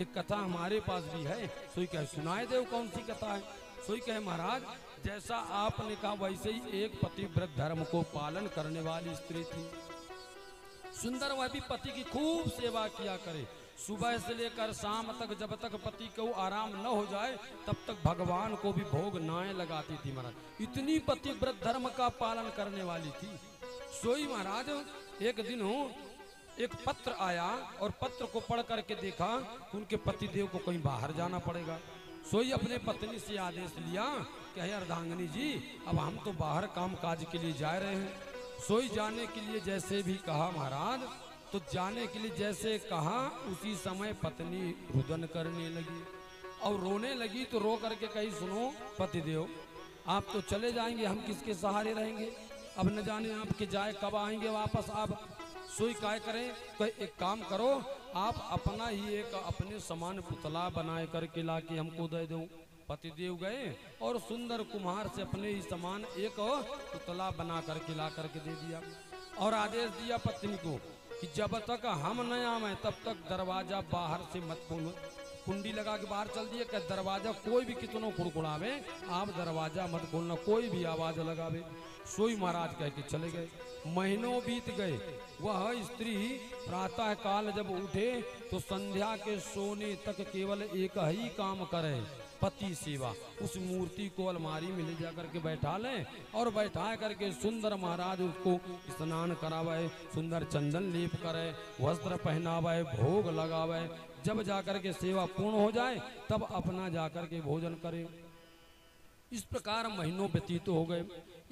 एक कथा हमारे पास भी है। सोई कहे सुनाए देव कौन सी कथा है। सोई कहे महाराज जैसा आपने कहा वैसे ही एक पतिव्रत धर्म को पालन करने वाली स्त्री थी। सुंदर वह भी पति की खूब सेवा किया करे। सुबह से लेकर शाम तक जब तक पति को आराम न हो जाए तब तक भगवान को भी भोग नाएं लगाती थी महाराज। इतनी पतिव्रत धर्म का पालन करने वाली थी। सोई महाराज एक दिन हो एक पत्र आया और पत्र को पढ़ करके देखा उनके पतिदेव को कहीं बाहर जाना पड़ेगा। सोई अपने पत्नी से आदेश लिया कि हे अर्धांगिनी जी अब हम तो बाहर काम काज के लिए जा रहे हैं। सोई जाने के लिए जैसे भी कहा महाराज तो जाने के लिए जैसे कहा उसी समय पत्नी रुदन करने लगी और रोने लगी। तो रो करके कही सुनो पतिदेव आप तो चले जाएंगे हम किसके सहारे रहेंगे। अब न जाने आपके जाए कब आएंगे वापस आप। सोई काय करें कोई एक काम करो आप अपना ही एक अपने समान पुतला बनाए करके ला के हमको दे दो। पतिदेव गए और सुंदर कुम्हार से अपने ही समान एक पुतला बना करके ला करके दे दिया और आदेश दिया पत्नी को कि जब तक हम न आवे तब तक दरवाजा बाहर से मत खोलो। कुंडी लगा के बाहर चल दिए कि दरवाजा कोई भी कितनों कुड़कुड़ावे आप दरवाजा मत खोलना कोई भी आवाज लगावे। सोई महाराज कह के चले गए। महीनों बीत गए। वह स्त्री प्रातः काल जब उठे तो संध्या के सोने तक केवल एक ही काम करे पति सेवा। उस मूर्ति को अलमारी में ले जा करके बैठा लें और बैठा करके सुंदर महाराज उसको स्नान करावे सुंदर चंदन लेप करे वस्त्र पहनावे भोग लगावे। जब जाकर के सेवा पूर्ण हो जाए तब अपना जाकर के भोजन करे। इस प्रकार महीनों व्यतीत हो गए।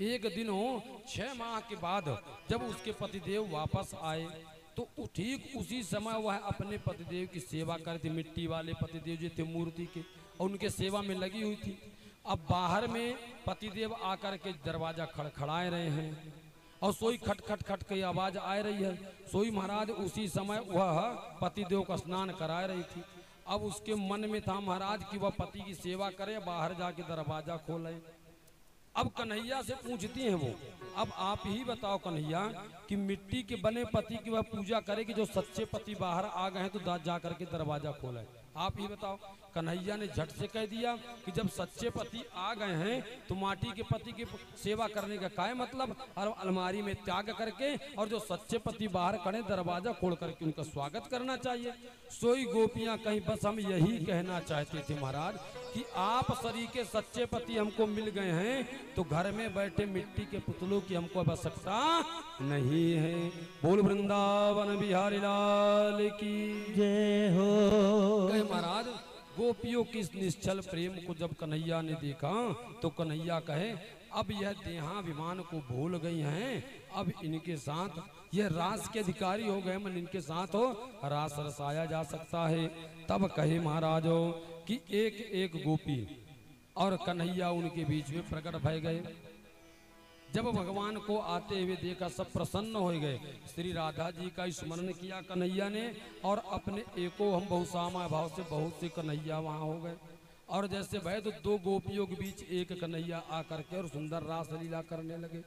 एक दिन हो 6 माह के बाद जब उसके पतिदेव वापस आए तो ठीक उसी समय वह अपने पतिदेव की सेवा करती। मिट्टी वाले पतिदेव जो थे मूर्ति के और उनके सेवा में लगी हुई थी। अब बाहर में पतिदेव आकर के दरवाजा खड़खड़ाए रहे हैं और सोई खट खट खट की आवाज आ रही है। सोई महाराज उसी समय वह पतिदेव का स्नान करा रही थी। अब उसके मन में था महाराज कि वह पति की सेवा करे बाहर जाके दरवाजा खोले। अब कन्हैया से पूछती हैं वो अब आप ही बताओ कन्हैया कि मिट्टी के बने पति की वह पूजा करे कि जो सच्चे पति बाहर आ गए हैं तो जा करके दरवाजा खोले। आप ही बताओ। कन्हैया ने झट से कह दिया कि जब सच्चे पति आ गए हैं तो माटी के पति की सेवा करने का क्या मतलब और अलमारी में त्याग करके और जो सच्चे पति बाहर खड़े दरवाजा खोल करके उनका स्वागत करना चाहिए। सोई गोपियां कहीं बस हम यही कहना चाहते थे महाराज कि आप सरीके सच्चे पति हमको मिल गए हैं तो घर में बैठे मिट्टी के पुतलों की हमको आवश्यकता नहीं है। बोल वृंदावन बिहारी लाल की जय हो। महाराज गोपियों की इस निश्चल प्रेम को जब कन्हैया ने देखा तो कन्हैया कहे अब यह देहाभिमान को भूल गई हैं अब इनके साथ यह रास के अधिकारी हो गए मन इनके साथ हो रास रसाया जा सकता है। तब कहे महाराजों कि एक एक गोपी और कन्हैया उनके बीच में प्रकट भय गए। जब भगवान को आते हुए देखा सब प्रसन्न हो गए। श्री राधा जी का स्मरण किया कन्हैया ने और अपने एको हम बहुसामा भाव से बहुत से कन्हैया वहां हो गए। और जैसे भय तो 2 गोपियों के बीच एक कन्हैया आकर के और सुंदर रास लीला करने लगे।